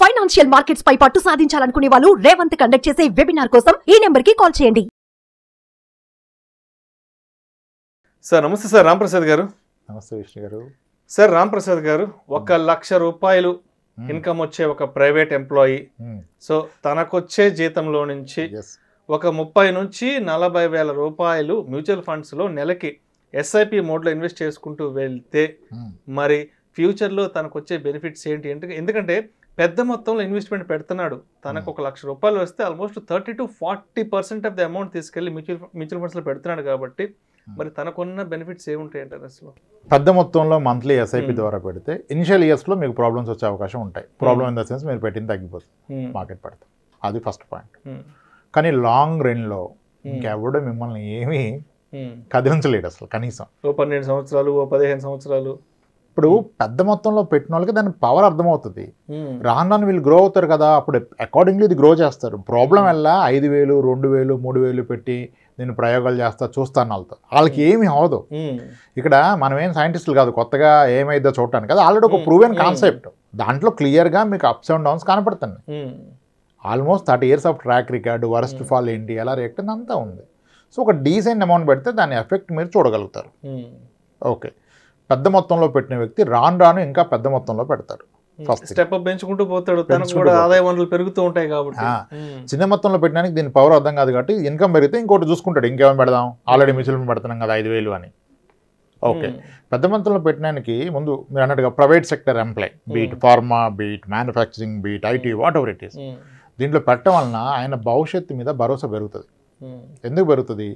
Financial markets పై పట్టు సాధించాలనుకునే వాళ్ళు Revanth conduct చేసే వెబినార్ కోసం ఈ నెంబర్ కి కాల్ చేయండి. సార్ నమస్తే సార్ రాంప్రసాద్ గారు. నమస్తే విష్ణు గారు. సార్ రాంప్రసాద్ గారు, 1 లక్ష రూపాయలు ఇన్కమ్ వచ్చే ఒక ప్రైవేట్ ఎంప్లాయీ, సో తనకొచ్చే జీతంలో నుంచి ఒక 30 నుంచి 40 వేల రూపాయలు మ్యూచువల్ ఫండ్స్లో నెలకి ఎస్ఐపి మోడ్లో ఇన్వెస్ట్ చేసుకుంటూ వెళ్తే మరి ఫ్యూచర్లో తనకు వచ్చే బెనిఫిట్స్ ఏంటి? ఎందుకంటే పెద్ద మొత్తంలో ఇన్వెస్ట్మెంట్ పెడుతున్నాడు. తనకు 1 లక్ష రూపాయలు వస్తే almost 30 to 40% of the amount తీసుకెళ్లి మ్యూచువల్ ఫండ్స్లో పెడుతున్నాడు కాబట్టి మరి తనకున్న బెనిఫిట్స్ ఏముంటాయి అంటారు? అసలు పెద్ద మొత్తంలో మంత్లీ ఎస్ఐపి ద్వారా పెడితే ఇనిషియల్ ఇయర్స్లో మీకు ప్రాబ్లమ్స్ వచ్చే అవకాశం ఉంటాయి. ప్రాబ్లమ్ ఇన్ ద సెన్స్ మీరు పెట్టింది తగ్గిపోతుంది, మార్కెట్ పడుతుంది. అది ఫస్ట్ పాయింట్. కానీ లాంగ్ రన్లో ఇంకెవడో మిమ్మల్ని ఏమీ కదిలించలేడు అసలు. కనీసం 12 సంవత్సరాలు 15 సంవత్సరాలు ఇప్పుడు పెద్ద మొత్తంలో పెట్టిన వాళ్ళకి దాని పవర్ అర్థమవుతుంది. రాను వీళ్ళు గ్రో అవుతారు కదా, అప్పుడు అకార్డింగ్లీ ఇది గ్రో చేస్తారు. ప్రాబ్లం వల్ల 5,000 2,000 3,000 పెట్టి నేను ప్రయోగాలు చేస్తా చూస్తాను వాళ్ళకి ఏమి అవ్వదు. ఇక్కడ మనం ఏం సైంటిస్టులు కాదు కొత్తగా ఏమైందో చూడటానికి కదా, ఆల్రెడీ ఒక ప్రూవెన్ కాన్సెప్ట్. దాంట్లో క్లియర్గా మీకు అప్స్ అండ్ డౌన్స్ కనపడుతున్నాయి. Almost 30 years of track record, worst fall ఏంటి, ఎలా రియాక్ట్ అంతా ఉంది. సో ఒక డీసెంట్ అమౌంట్ పెడితే దాని ఎఫెక్ట్ మీరు చూడగలుగుతారు. ఓకే, పెద్ద మొత్తంలో పెట్టిన వ్యక్తి రాను ఇంకా పెద్ద మొత్తంలో పెడతారు. ఫస్ట్ స్టెప్ అప్ పెంచుకుంటూ పోతాడు, తనకు కూడా ఆదాయ వనరులు పెరుగుతూ ఉంటాయి కాబట్టి. చిన్న మొత్తంలో పెట్టడానికి దీని పవర్ అర్థం కాదు కాబట్టి ఇన్కమ్ పెరిగితే ఇంకోటి చూసుకుంటాడు, ఇంకేమైనా పెడదాం, ఆల్రెడీ మ్యూచువల్ ఫండ్ పెడుతున్నాం కదా 5,000 అని. ఓకే, పెద్ద మొత్తంలో పెట్టడానికి ముందు మీరు అన్నట్టుగా private sector employee, be it pharma, be it manufacturing, be it IT, whatever it is, దీంట్లో పెట్టడం వలన ఆయన భవిష్యత్తు మీద భరోసా పెరుగుతుంది. ఎందుకు పెరుగుతుంది?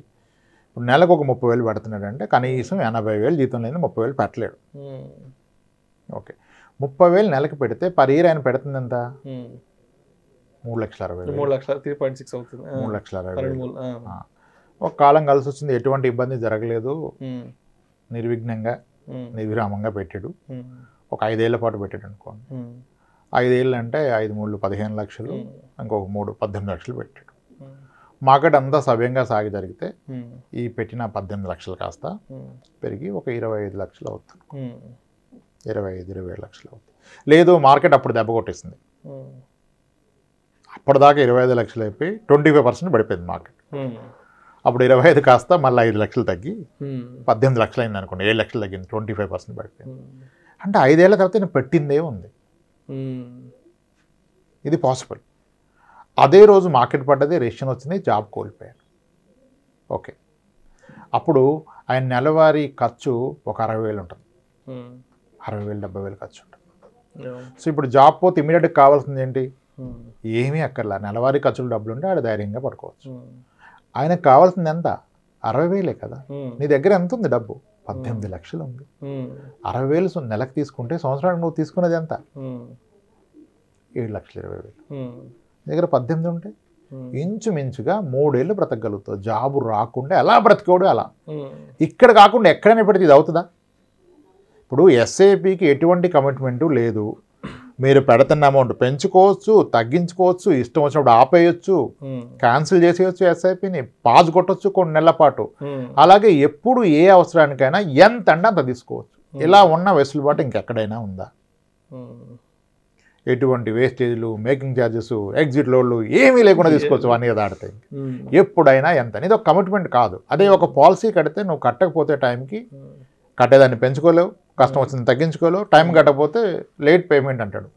ఇప్పుడు నెలకు ఒక 30,000 పెడుతున్నాడు అంటే కనీసం 80,000 జీతం లేని 30,000 పెట్టలేడు. ఓకే, 30,000 నెలకు పెడితే పర్ ఇయర్ ఆయన పెడుతుంది ఎంత? 3,60,000. 3,3.6 అవుతుంది. 3,60,000. ఒక కాలం కలిసి వచ్చింది, ఎటువంటి ఇబ్బంది జరగలేదు, నిర్విఘ్నంగా నిర్విరామంగా పెట్టాడు. ఒక 5 ఏళ్ల పాటు పెట్టాడు అనుకోండి. 5 ఏళ్ళు అంటే 5 3 15 లక్షలు, ఇంకొక 3 18 లక్షలు పెట్టాడు. మార్కెట్ అంతా సవ్యంగా సాగి జరిగితే ఈ పెట్టిన 18 లక్షలు కాస్త పెరిగి ఒక 25 లక్షలు అవుతుంది. 25-27 లక్షలు అవుతుంది. లేదు మార్కెట్ అప్పుడు దెబ్బ కొట్టేసింది, అప్పటిదాకా 25 లక్షలు అయిపోయి 25% పడిపోయింది మార్కెట్. అప్పుడు 25 కాస్త మళ్ళీ 5 లక్షలు తగ్గి 18 లక్షలు అయింది అనుకోండి, 7 లక్షలు తగ్గింది, 25% పడిపోయింది. అంటే 5 ఏళ్ల తర్వాత నేను పెట్టిందే ఉంది. ఇది పాసిబుల్. అదే రోజు మార్కెట్ పడ్డది, రేషన్ వచ్చింది, జాబ్ కోల్పోయారు. ఓకే, అప్పుడు ఆయన నెలవారీ ఖర్చు ఒక 60,000 ఉంటుంది, 60,000 70,000 ఖర్చు ఉంటుంది. సో ఇప్పుడు జాబ్ పోతే ఇమీడియట్గా కావాల్సింది ఏంటి? ఏమీ అక్కర్లా, నెలవారీ ఖర్చులు డబ్బులు ఉంటే ఆడ ధైర్యంగా పడుకోవచ్చు. ఆయనకు కావాల్సింది ఎంత? 60,000 కదా. నీ దగ్గర ఎంత ఉంది డబ్బు? 18 లక్షలు ఉంది. 60,000 నెలకు తీసుకుంటే సంవత్సరానికి నువ్వు తీసుకున్నది ఎంత? 7,20,000. దగ్గర 18 ఉంటే ఇంచుమించుగా 3 ఏళ్ళు బ్రతకగలుగుతావు. జాబు రాకుండా ఎలా బ్రతికోడు అలా. ఇక్కడ కాకుండా ఎక్కడైనా పెడితే ఇది అవుతుందా? ఇప్పుడు ఎస్ఐపికి ఎటువంటి కమిట్మెంటు లేదు. మీరు పెడుతున్న అమౌంట్ పెంచుకోవచ్చు, తగ్గించుకోవచ్చు, ఇష్టం వచ్చినప్పుడు ఆపేయచ్చు, క్యాన్సిల్ చేసేయచ్చు, ఎస్ఐపిని పాజ్ కొట్టచ్చు కొన్ని నెలల పాటు. అలాగే ఎప్పుడు ఏ అవసరానికైనా ఎంత అంటే అంత తీసుకోవచ్చు. ఇలా ఉన్న వెసులుబాటు ఇంకెక్కడైనా ఉందా? ఎటువంటి వేస్టేజ్లు, మేకింగ్ ఛార్జెస్, ఎగ్జిట్ లోడ్లు ఏమీ లేకుండా తీసుకోవచ్చు 1 year దాటితే. ఎప్పుడైనా ఎంత, ఇది ఒక కమిట్మెంట్ కాదు. అదే ఒక పాలసీ కడితే నువ్వు కట్టకపోతే టైంకి కట్టేదాన్ని పెంచుకోలేవు, కష్టం వచ్చింది తగ్గించుకోలేవు, టైం కట్టకపోతే లేట్ పేమెంట్ అంటాడు.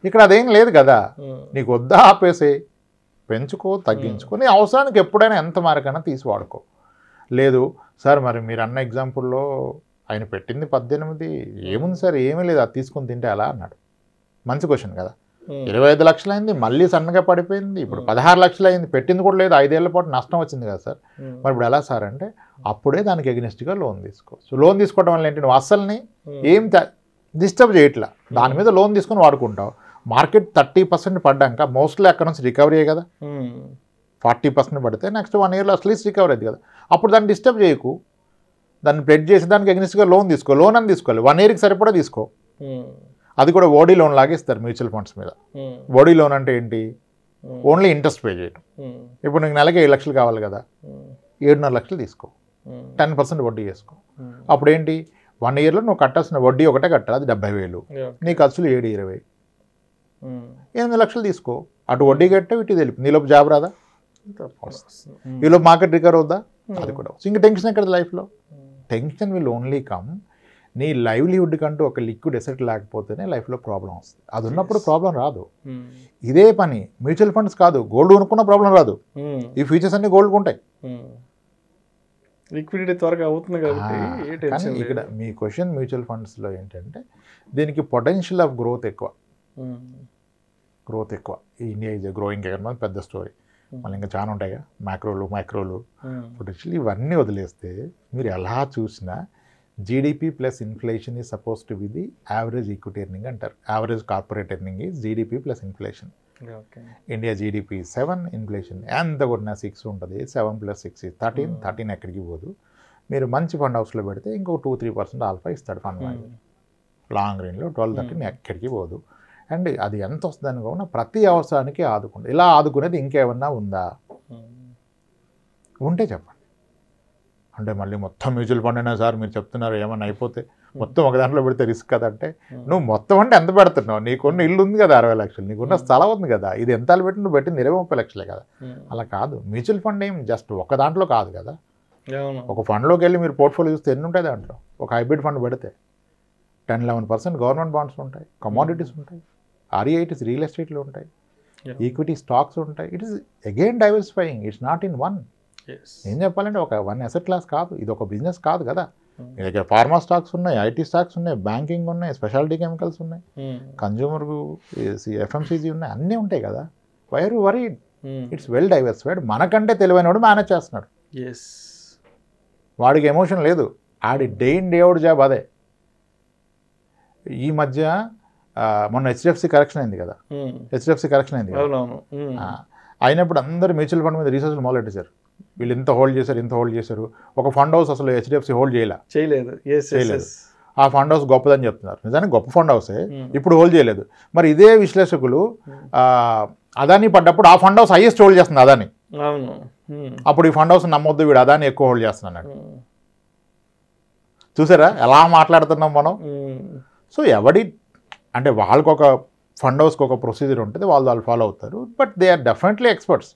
ఇక్కడ అదేం లేదు కదా, నీకు వద్దా ఆపేసే, పెంచుకో, తగ్గించుకో, నీ అవసరానికి ఎప్పుడైనా ఎంత మారకైనా తీసి వాడుకో. లేదు సార్, మరి మీరు అన్న ఎగ్జాంపుల్లో ఆయన పెట్టింది 18, ఏముంది సార్, ఏమీ లేదు, అది తీసుకుని తింటే అలా అన్నాడు. మంచి క్వశ్చన్ కదా. 25 లక్షలు అయింది, మళ్ళీ సన్నగా పడిపోయింది, ఇప్పుడు 16 లక్షలు అయింది, పెట్టింది కూడా లేదు, 5 ఏళ్ల పాటు నష్టం వచ్చింది కదా సార్. మరి ఇప్పుడు ఎలా సార్ అంటే, అప్పుడే దానికి ఎగ్నెస్ట్గా లోన్ తీసుకోవచ్చు. లోన్ తీసుకోవడం వల్ల ఏంటి, నువ్వు అస్సల్ని ఏం డిస్టర్బ్ చేయట్లా, దాని మీద లోన్ తీసుకొని వాడుకుంటావు. మార్కెట్ 30% పడ్డాక మోస్ట్లీ అక్కడ నుంచి రికవరీ అయ్యే కదా. 40% పడితే నెక్స్ట్ 1 yearలో అట్లీస్ట్ రికవరీ అయింది కదా. అప్పుడు దాన్ని డిస్టర్బ్ చేయకు, దాన్ని ప్లెడ్జ్ చేసి దానికి ఎగ్నెస్ట్గా లోన్ తీసుకో. లోన్ అని తీసుకోవాలి, 1 yearకి సరిపడా తీసుకో. అది కూడా ఓడీ లోన్ లాగా ఇస్తారు మ్యూచువల్ ఫండ్స్ మీద. ఓడీ లోన్ అంటే ఏంటి? ఓన్లీ ఇంట్రెస్ట్ పే చేయడం. ఇప్పుడు నీకు నెలకి 7 లక్షలు కావాలి కదా, 7.5 లక్షలు తీసుకో, 10% వడ్డీ చేసుకో. అప్పుడు ఏంటి, 1 yearలో నువ్వు కట్టాల్సిన వడ్డీ ఒకటే కట్టాలి, అది 70,000. నీ ఖర్చులు 7-20. 8 లక్షలు తీసుకో, అటు వడ్డీ కట్టావు ఇటు తెలిపి నీలోపు జాబ్ రాదా, ఈలోపు మార్కెట్ రికవర్ అవుద్దా, అది కూడా ఇంకా టెన్షన్ ఎక్కడ లైఫ్లో. టెన్షన్ విల్ ఓన్లీ కమ్ నీ లైవ్లీహుడ్ కంటూ ఒక లిక్విడ్ ఎసెట్ లేకపోతేనే లైఫ్లో ప్రాబ్లం వస్తుంది. అది ఉన్నప్పుడు ప్రాబ్లం రాదు. ఇదే పని మ్యూచువల్ ఫండ్స్ కాదు, గోల్డ్ కొనుక్కున్న ప్రాబ్లం రాదు. ఈ ఫ్యూచర్స్ అన్ని గోల్డ్ ఉంటాయి, లిక్విడిటీ త్వరగా అవుతుంది కాబట్టి. కానీ ఇక్కడ మీ క్వశ్చన్ మ్యూచువల్ ఫండ్స్లో ఏంటంటే దీనికి పొటెన్షియల్ ఆఫ్ గ్రోత్ ఎక్కువ. ఇండియా ఈజ్ గ్రోయింగ్ ఎకానమీ, పెద్ద స్టోరీ. మళ్ళీ ఇంకా చాలా ఉంటాయిగా మైక్రోలు పొటెన్షియల్. ఇవన్నీ వదిలేస్తే మీరు ఎలా చూసినా GDP plus inflation is suppose to be the average equity earning అంటారు. Average corporate earning is GDP plus inflation. India GDP 7, inflation ఎంత కొట్టినా 6 ఉంటుంది. 7 + 6 = 13 ఎక్కడికి పోదు. మీరు మంచి ఫండ్ హౌస్లో పెడితే ఇంకో 2-3% ఆల్ఫా ఇస్తాడు ఫండ్ మేనేజర్. లాంగ్ రేంజ్లో 12-13 ఎక్కడికి పోదు. అండ్ అది ఎంత వస్తుంది అనుకోకుండా ప్రతి అవసరానికి ఆదుకుంటుంది. ఇలా ఆదుకునేది ఇంకేమన్నా ఉందా ఉంటే చెప్పండి. అంటే మళ్ళీ మొత్తం మ్యూచువల్ ఫండ్ అయినా సార్ మీరు చెప్తున్నారు ఏమన్నా అయిపోతే మొత్తం ఒక దాంట్లో పెడితే రిస్క్ కదంటే, నువ్వు మొత్తం అంటే ఎంత పెడుతున్నావు? నీకున్న ఇల్లు ఉంది కదా 60 లక్షలు, నీకున్న స్థలం ఉంది కదా, ఇది ఎంత పెట్టి నువ్వు పెట్టింది 20-30 లక్షలే కదా. అలా కాదు, మ్యూచువల్ ఫండ్ ఏం జస్ట్ ఒక దాంట్లో కాదు కదా. ఒక ఫండ్లోకి వెళ్ళి మీరు పోర్ట్ఫోలియో చూస్తే ఎన్ని ఉంటాయి దాంట్లో. ఒక హైబ్రిడ్ ఫండ్ పెడితే 10-11% గవర్నమెంట్ బాండ్స్ ఉంటాయి, కమోడిటీస్ ఉంటాయి, REITs రియల్ ఎస్టేట్లు ఉంటాయి, ఈక్విటీ స్టాక్స్ ఉంటాయి. It is again diversifying, it's not in one. ఏం చెప్పాలంటే ఒక వన్ అసెట్ క్లాస్ కాదు, ఇది ఒక బిజినెస్ కాదు కదా. మీ దగ్గర ఫార్మా స్టాక్స్ ఉన్నాయి, IT స్టాక్స్ ఉన్నాయి, బ్యాంకింగ్ ఉన్నాయి, స్పెషాలిటీ కెమికల్స్ ఉన్నాయి, కన్జ్యూమర్ FMCG ఉన్నాయి, అన్నీ ఉంటాయి కదా. Why worried, it's well diversified. మనకంటే తెలివైన వాడు మేనేజ్ చేస్తున్నాడు. వాడికి ఎమోషన్ లేదు, ఆడి day in day out job అదే. ఈ మధ్య మొన్న HDFC కరెక్షన్ అయింది కదా, అయినప్పుడు అందరూ మ్యూచువల్ ఫండ్ మీద రీసెర్చ్లు మొదలెట్టేశారు. వీళ్ళు ఇంత హోల్డ్ చేశారు. ఒక ఫండ్ హౌస్ అసలు HDFC హోల్డ్ చేయలేదు. ఆ ఫండ్ హౌస్ గొప్పదని చెప్తున్నారు. నిజానికి గొప్ప ఫండ్ హౌసే, ఇప్పుడు హోల్డ్ చేయలేదు. మరి ఇదే విశ్లేషకులు అదానీ పడ్డప్పుడు ఆ ఫండ్ హౌస్ హైయెస్ట్ హోల్డ్ చేస్తుంది అదానీ. అప్పుడు ఈ ఫండ్ హౌస్ నమ్మొద్దు, వీడు అదానీ ఎక్కువ హోల్డ్ చేస్తున్నాడు. చూసారా ఎలా మాట్లాడుతున్నాం మనం. సో అంటే వాళ్ళకు ఒక ఫండ్ హౌస్కి ఒక ప్రొసీజర్ ఉంటుంది, వాళ్ళు ఫాలో అవుతారు. But they are definitely experts.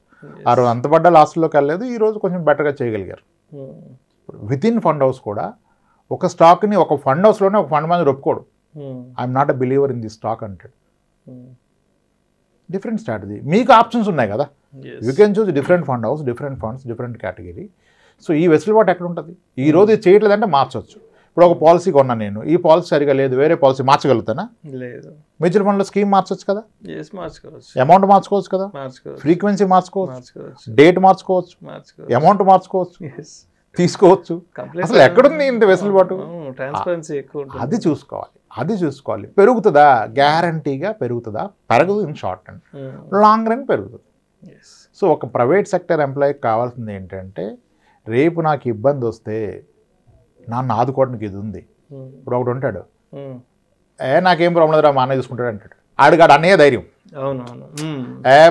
ఆ రోజు అంత పడ్డ లాస్ట్లోకి వెళ్ళలేదు, ఈరోజు కొంచెం బెటర్గా చేయగలిగారు. విత్ ఇన్ ఫండ్ హౌస్ కూడా ఒక స్టాక్ని ఒక ఫండ్ హౌస్లోనే ఒక ఫండ్ మేనేజర్ ఒప్పుకోడు. I'm not a believer in the stock అంటాడు. Different strategy. మీకు ఆప్షన్స్ ఉన్నాయి కదా, you can choose different fund house, different funds, different category. So ఈ వెసులుబాటు ఎక్కడ ఉంటుంది? ఈ రోజు ఇది చేయట్లేదంటే మార్చవచ్చు. ఇప్పుడు ఒక పాలసీ కొన్నాను నేను, ఈ పాలసీ సరిగా లేదు, వేరే పాలసీ మార్చగలుగుతానా? లేదు. మ్యూచువల్ ఫండ్లో స్కీమ్ మార్చవచ్చు కదా, అమౌంట్ మార్చుకోవచ్చు కదా, ఫ్రీక్వెన్సీ మార్చుకోవచ్చు, డేట్ మార్చుకోవచ్చు, అమౌంట్ మార్చుకోవచ్చు, తీసుకోవచ్చు. అసలు ఎక్కడుంది ఇంత వెసులుబాటు? అది చూసుకోవాలి. పెరుగుతుందా? గ్యారంటీగా పెరుగుతుందా? పెరగదు. In short and long run పెరుగుతుంది. సో ఒక ప్రైవేట్ సెక్టర్ ఎంప్లాయీకి కావాల్సింది ఏంటంటే, రేపు నాకు ఇబ్బంది వస్తే నన్ను ఆదుకోవడానికి ఇది ఉంది. ఇప్పుడు ఒకటి ఉంటాడు, నాకేం ప్రాబ్లం లేదురా మా అన్నయ్య చూసుకుంటాడు అంటాడు. ఆడిగాడు అన్నయ్య ధైర్యం,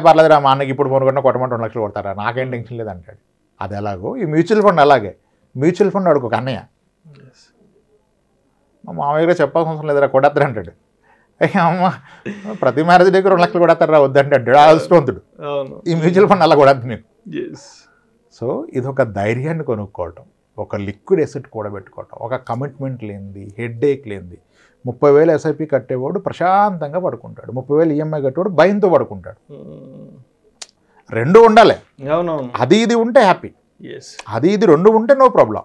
పర్లేదురా మా అన్నకి ఇప్పుడు ఫోన్ కొట్టినా కొట్టమంటే 2 లక్షలు కొడతారా, నాకేం టెన్షన్ లేదు అంటాడు. అది ఎలాగో ఈ మ్యూచువల్ ఫండ్ అలాగే. మ్యూచువల్ ఫండ్ వాడికి ఒక అన్నయ్య, మా మామయ్య చెప్పాల్సిన అవసరం లేదురా కొడతారు అంటాడు. అమ్మ ప్రతి మ్యారేజ్ దగ్గర 2 లక్షలు కొడతారా వద్దంటే అంటాడు అదృష్టవంతుడు. ఈ మ్యూచువల్ ఫండ్ అలా కొడద్దు నేను. సో ఇది ఒక ధైర్యాన్ని కొనుక్కోవటం, ఒక లిక్విడ్ ఎసెట్ కూడబెట్టుకోవటం, ఒక కమిట్మెంట్ లేనిది, హెడ్ఏక్ లేనిది. 30,000 SIP కట్టేవాడు ప్రశాంతంగా పడుకుంటాడు, 30,000 EMI కట్టేవాడు భయంతో పడుకుంటాడు. రెండు ఉండాలి. అది ఇది ఉంటే హ్యాపీ, అది ఇది రెండు ఉంటే నో ప్రాబ్లం.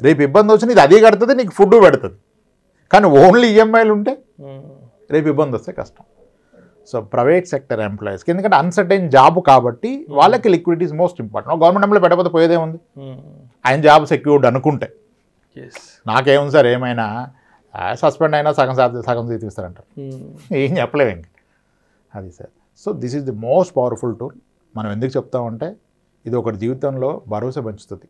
రేపు ఇబ్బంది వచ్చిన ఇది అదే కడుతుంది, నీకు ఫుడ్ పెడుతుంది. కానీ ఓన్లీ EMIలు ఉంటే రేపు ఇబ్బంది వస్తే కష్టం. సో ప్రైవేట్ సెక్టర్ ఎంప్లాయీస్కి ఎందుకంటే అన్సర్టైన్ జాబ్ కాబట్టి వాళ్ళకి liquidity is most important. Government employee పెట్టకపోతే పోయేదేముంది? ఆయన జాబ్ సెక్యూర్డ్ అనుకుంటే నాకేముంది సార్ ఏమైనా సస్పెండ్ అయినా సగం తీస్తారంటారు, ఏం చెప్పలేము ఇంక. అది sir. So this is the most powerful tool. మనం ఎందుకు చెప్తామంటే ఇది ఒకటి జీవితంలో భరోసా పెంచుతుంది,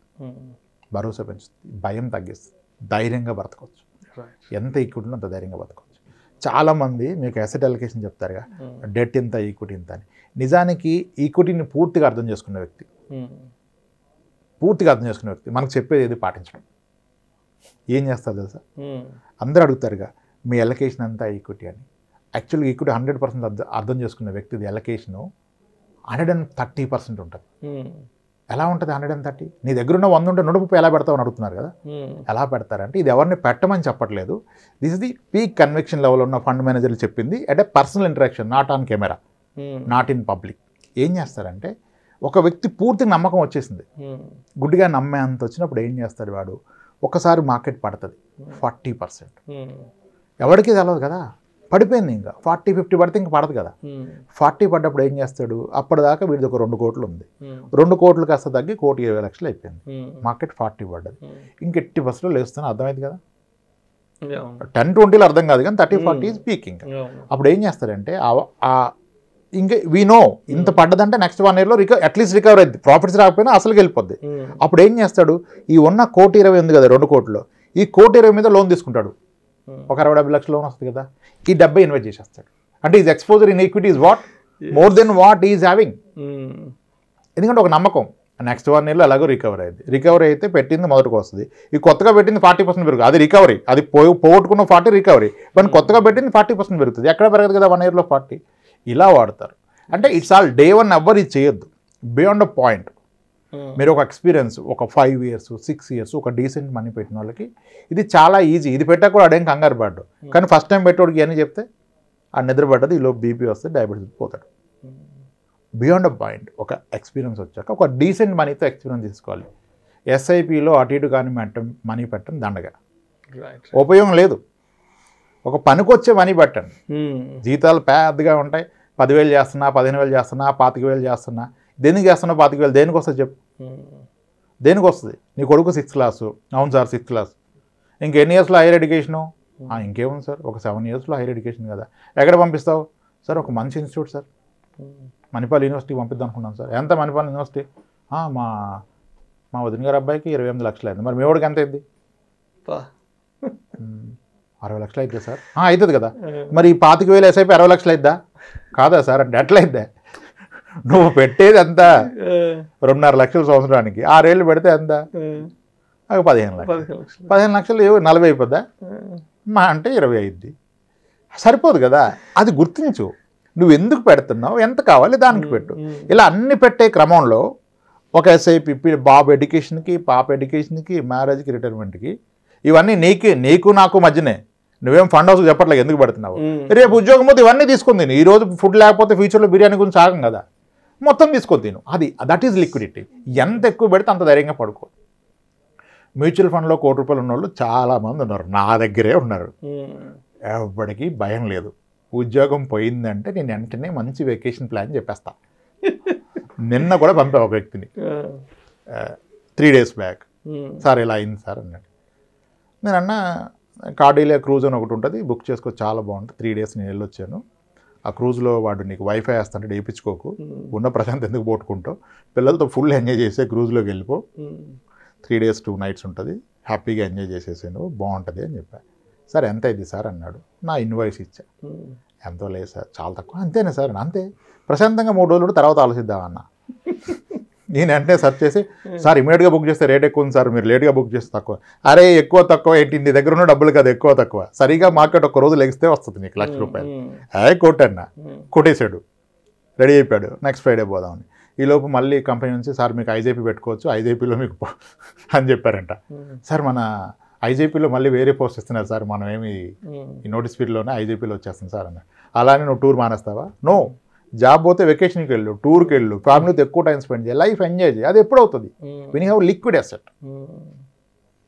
భయం తగ్గిస్తుంది, ధైర్యంగా బ్రతకవచ్చు. ఎంత ఈక్విటీ అంత ధైర్యంగా బ్రతకవచ్చు. చాలామంది మీకు అసెట్ అలొకేషన్ చెప్తారుగా, డెట్ ఇంత ఈక్విటీ ఇంత అని. నిజానికి ఈక్విటీని పూర్తిగా అర్థం చేసుకునే వ్యక్తి మనకు చెప్పేది ఏది పాటించడం. ఏం చేస్తారు తెలుసా? అందరూ అడుగుతారుగా మీ అలొకేషన్ అంతా ఈక్విటీ అని. యాక్చువల్గా ఈక్విటీ 100% అర్థం చేసుకునే వ్యక్తిది ఎలకేషను 130% ఉంటుంది. ఎలా ఉంటుంది 130? నీ దగ్గర ఉన్న 100 ఉంటే 130 ఎలా పెడతావు అని అడుగుతున్నారు కదా. ఎలా పెడతారంటే ఇది ఎవరిని పెట్టమని చెప్పట్లేదు. This is the peak conviction level ఉన్న ఫండ్ మేనేజర్లు చెప్పింది. At a personal interaction, not on camera, not in public. ఏం చేస్తారంటే ఒక వ్యక్తి పూర్తి నమ్మకం వచ్చేసింది, గుడ్డిగా నమ్మే అంత వచ్చినప్పుడు ఏం చేస్తాడు వాడు, ఒకసారి మార్కెట్ పడుతుంది 40%. ఎవరికి తెలవదు కదా, పడిపోయింది. ఇంకా 40-50 పడితే ఇంకా పడదు కదా. 40 పడ్డప్పుడు ఏం చేస్తాడు, అప్పటిదాకా వీడిది ఒక 2 కోట్లు ఉంది, 2 కోట్లు కాస్త తగ్గి 1,20,00,000 అయిపోయింది. మార్కెట్ 40 పడ్డది, ఇంక 80% లేస్తున్నా. అర్థమైంది కదా. 10-20 అర్థం కాదు కానీ 30-40 ఈజ్ పీకింగ్. అప్పుడు ఏం చేస్తారంటే ఇంకా వీ నో ఇంత పడ్డదంటే నెక్స్ట్ 1 yearలో అట్లీస్ట్ రికవర్ అయింది. ప్రాఫిట్స్ రాకపోయినా అసలుకి వెళ్ళిపోద్ది. అప్పుడు ఏం చేస్తాడు, ఈ ఉన్న 1,20,00,000 ఉంది కదా 2 కోట్లు, ఈ 1,20,00,000 మీద లోన్ తీసుకుంటాడు. ఒక 60-70 లక్షల లోన్ వస్తుంది కదా, ఈ 70 ఇన్వెస్ట్ చేసేస్తాడు. అంటే is exposure in equity is what more than what is having. ఎందుకంటే ఒక నమ్మకం నెక్స్ట్ 1 yearలో ఎలాగో రికవర్ అయింది. రికవరీ అయితే పెట్టింది మొదటికి వస్తుంది, ఈ కొత్తగా పెట్టింది 40% పెరుగుతుంది. అది రికవరీ, అది పోగొట్టుకున్న 40 రికవరీ, బట్ కొత్తగా పెట్టింది 40% పెరుగుతుంది. ఎక్కడ పెరగదు కదా 1 yearలో 40. ఇలా వాడతారు. అంటే ఇట్స్ ఆల్ డే 1 ఎవ్వరు ఇది చేయొద్దు. బియాండ్ అ పాయింట్ మీరు ఒక ఎక్స్పీరియన్స్ ఒక 5 years 6 years ఒక డీసెంట్ మనీ పెట్టిన వాళ్ళకి ఇది చాలా ఈజీ. ఇది పెట్టా కూడా అడేం కంగారు పడ్డు. కానీ ఫస్ట్ టైం పెట్టేవాడికి అని చెప్తే ఆ నిద్రపడ్డది, ఈలో బీపీ వస్తే డయాబెటీస్ పోతాడు. బియాండ్ అ పాయింట్ ఒక ఎక్స్పీరియన్స్ వచ్చాక ఒక డీసెంట్ మనీతో ఎక్స్పీరియన్స్ తీసుకోవాలి. ఎస్ఐపిలో అటు ఇటు కానీ మనీ పెట్టడం దండగా, ఉపయోగం లేదు. ఒక పనికొచ్చే మనీ పెట్టండి. జీతాలు పెద్దగా ఉంటాయి, 10,000 చేస్తున్నా, 15,000 చేస్తున్నా, 25,000 చేస్తున్నా. దేనికి చేస్తున్నా 25,000? దేనికి వస్తుంది చెప్పు, దేనికి వస్తుంది? నీ కొడుకు 6th class, అవును సార్ 6th class. ఇంకెన్ని ఇయర్స్లో హైయర్ ఎడ్యుకేషను? ఇంకేముంది సార్, ఒక 7 yearsలో హైయర్ ఎడ్యుకేషన్ కదా. ఎక్కడ పంపిస్తావు సార్? ఒక మంచి ఇన్స్టిట్యూట్ సార్, మణిపాల్ యూనివర్సిటీ పంపిద్దాం అనుకున్నాం సార్. ఎంత మణిపాల్ యూనివర్సిటీ? మా వదిన గారి అబ్బాయికి 28 లక్షలు అయింది. మరి మీ వాడికి ఎంత అయింది? 60 లక్షలు అయితే సార్. అవుతుంది కదా. మరి 25,000 ఎస్ఐపి 60 లక్షలు అయిద్దా? కాదా సార్ అంటే ఎట్లా అయిద్దా? నువ్వు పెట్టేది ఎంత? 2.5 లక్షలు సంవత్సరానికి, 6 ఏళ్ళు పెడితే ఎంత? 15 లక్షలు. 15 లక్షలు 40 అయిపోద్దా? మా అంటే 20 అయింది. సరిపోదు కదా. అది గుర్తించు, నువ్వు ఎందుకు పెడుతున్నావు, ఎంత కావాలి దానికి పెట్టు. ఇలా అన్ని పెట్టే క్రమంలో ఒక ఎస్ఐపి బాబు ఎడ్యుకేషన్కి, పాప ఎడ్యుకేషన్కి, మ్యారేజ్కి, రిటైర్మెంట్కి, ఇవన్నీ నీకు నాకు మధ్యనే. నువ్వేం ఫండ్ హౌస్కి చెప్పట్లేదు ఎందుకు పెడుతున్నావు. రేపు ఉద్యోగం పోతే ఇవన్నీ తీసుకొని తిను. ఈరోజు ఫుడ్ లేకపోతే ఫ్యూచర్లో బిర్యానీ గురించి ఆగం కదా, మొత్తం తీసుకొని తిను. అది దట్ ఈజ్ లిక్విడిటీ. ఎంత ఎక్కువ పెడితే అంత ధైర్యంగా పడుకో. మ్యూచువల్ ఫండ్లో 1 కోటి రూపాయలు ఉన్న వాళ్ళు చాలామంది ఉన్నారు, నా దగ్గరే ఉన్నారు. ఎవరికి భయం లేదు. ఉద్యోగం పోయిందంటే నేను వెంటనే మంచి వెకేషన్ ప్లాన్ చెప్పేస్తా. నిన్న కూడా పంపా ఒక వ్యక్తిని 3 days బ్యాక్, సార్ ఇలా అయింది సార్ అన్నాడు. నేను అన్నా కార్డిలియా క్రూజ్ అని ఒకటి ఉంటుంది, బుక్ చేసుకో, చాలా బాగుంటుంది. 3 days నేను వెళ్ళొచ్చాను. ఆ క్రూజ్లో వాడు నీకు వైఫై వేస్తాంటే వేయించుకోకు, ఉన్న ప్రశాంత్ ఎందుకు పోట్టుకుంటావు, పిల్లలతో ఫుల్ ఎంజాయ్ చేసే క్రూజ్లోకి వెళ్ళిపో. 3 days 2 nights ఉంటుంది, హ్యాపీగా ఎంజాయ్ చేసేసాను, బాగుంటుంది అని చెప్పాను. సార్ ఎంత అయింది సార్ అన్నాడు. నా ఇన్వాయిస్ ఇచ్చా. ఎంతో లేదు సార్, చాలా తక్కువ. అంతేనా సార్? అంతే, ప్రశాంతంగా 3 రోజులు తర్వాత ఆలోచిద్దామన్నా. నేను వెంటనే సెర్చ్ చేసి, సార్ ఇమీడియట్గా బుక్ చేస్తే రేట్ ఎక్కువ ఉంది సార్, మీరు లేట్గా బుక్ చేస్తే తక్కువ. అరే ఎక్కువ తక్కువ ఏంటి, నీ దగ్గర ఉన్న డబ్బులు కదా ఎక్కువ తక్కువ. సరిగా మార్కెట్ ఒక్క రోజు లెగిస్తే వస్తుంది నీకు 1,00,000 రూపాయలు. కొట్టన్నా, కొట్టేశాడు, రెడీ అయిపోయాడు. నెక్స్ట్ ఫ్రైడే పోదామని. ఈలోపు మళ్ళీ కంపెనీ నుంచి, సార్ మీకు ఐజేపీ పెట్టుకోవచ్చు, ఐజేపీలో మీకు అని చెప్పారంట. సార్ మన ఐజేపీలో మళ్ళీ వేరే పోస్ట్ ఇస్తున్నారు సార్, మనం ఏమి ఈ నోటీస్ పీరియడ్లోనే ఐజేపీలో వచ్చేస్తుంది సార్ అన్న. అలానే నువ్వు టూర్ మానేస్తావా? నో. జాబ్ పోతే వెకేషన్కి వెళ్ళు, టూర్కి వెళ్ళు, ఫ్యామిలీతో ఎక్కువ టైం స్పెండ్ చేయి, లైఫ్ ఎంజాయ్ చేయి. అది ఎప్పుడు అవుతుంది? When you have liquid asset.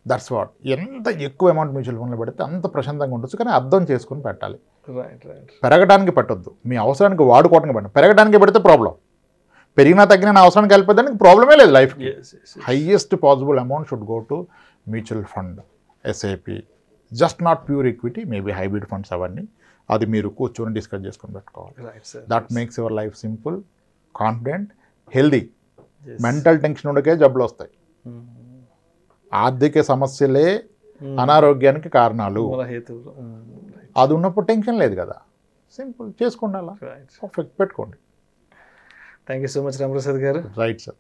That's what. ఎంత ఎక్కువ అమౌంట్ మ్యూచువల్ ఫండ్లో పెడితే అంత ప్రశాంతంగా ఉండొచ్చు, కానీ అర్థం చేసుకుని పెట్టాలి. పెరగడానికి పెట్టొద్దు, మీ అవసరానికి వాడుకోవడానికి పెట్టండి. పెరగడానికి పెడితే ప్రాబ్లం, పెరిగినా తగ్గినా నా అవసరానికి వెళ్ళిపోతానికి ప్రాబ్లమే లేదు లైఫ్కి. Highest possible amount should go to mutual fund, SIP, just not pure equity, maybe hybrid funds అవన్నీ. అది మీరు కూర్చొని డిస్కస్ చేసుకొని పెట్టుకోవాలి. That makes your life simple, confident, healthy. Mental tension ఉండకే జబ్బులు వస్తాయి. ఆర్థిక సమస్యలే అనారోగ్యానికి కారణాలు. అది ఉన్నప్పుడు టెన్షన్ లేదు కదా, సింపుల్ చేసుకోండి, అలా పర్ఫెక్ట్ పెట్టుకోండి. Thank you so much Ramaprasad garu. Right sir.